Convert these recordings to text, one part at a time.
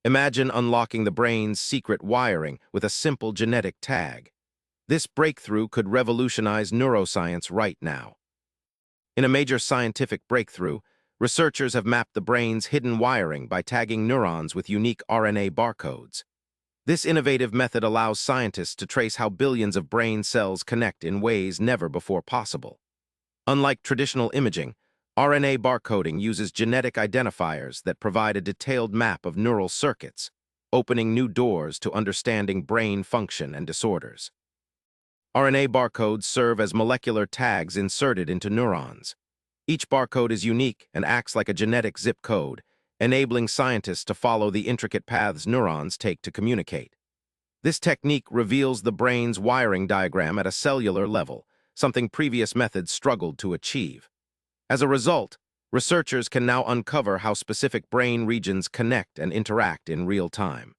Imagine unlocking the brain's secret wiring with a simple genetic tag. This breakthrough could revolutionize neuroscience right now. In a major scientific breakthrough, researchers have mapped the brain's hidden wiring by tagging neurons with unique RNA barcodes. This innovative method allows scientists to trace how billions of brain cells connect in ways never before possible. Unlike traditional imaging, RNA barcoding uses genetic identifiers that provide a detailed map of neural circuits, opening new doors to understanding brain function and disorders. RNA barcodes serve as molecular tags inserted into neurons. Each barcode is unique and acts like a genetic zip code, enabling scientists to follow the intricate paths neurons take to communicate. This technique reveals the brain's wiring diagram at a cellular level, something previous methods struggled to achieve. As a result, researchers can now uncover how specific brain regions connect and interact in real time.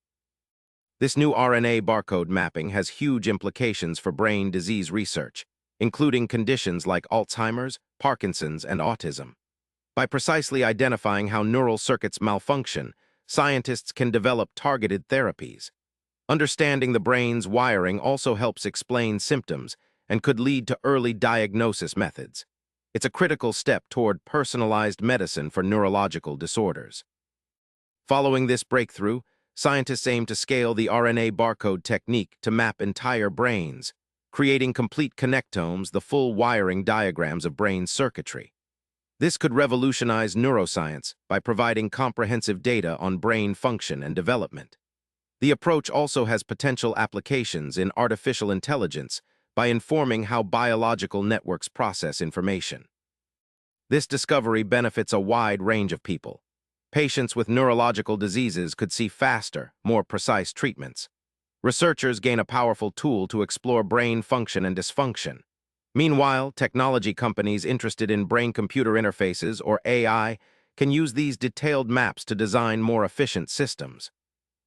This new RNA barcode mapping has huge implications for brain disease research, including conditions like Alzheimer's, Parkinson's, and autism. By precisely identifying how neural circuits malfunction, scientists can develop targeted therapies. Understanding the brain's wiring also helps explain symptoms and could lead to early diagnosis methods. It's a critical step toward personalized medicine for neurological disorders. Following this breakthrough, scientists aim to scale the RNA barcode technique to map entire brains, creating complete connectomes, the full wiring diagrams of brain circuitry. This could revolutionize neuroscience by providing comprehensive data on brain function and development. The approach also has potential applications in artificial intelligence by informing how biological networks process information. This discovery benefits a wide range of people. Patients with neurological diseases could see faster, more precise treatments. Researchers gain a powerful tool to explore brain function and dysfunction. Meanwhile, technology companies interested in brain-computer interfaces, or AI, can use these detailed maps to design more efficient systems.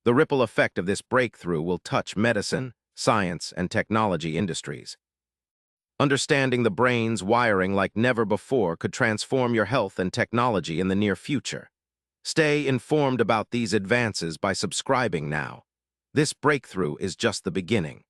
The ripple effect of this breakthrough will touch medicine, science, and technology industries. Understanding the brain's wiring like never before could transform your health and technology in the near future. Stay informed about these advances by subscribing now. This breakthrough is just the beginning.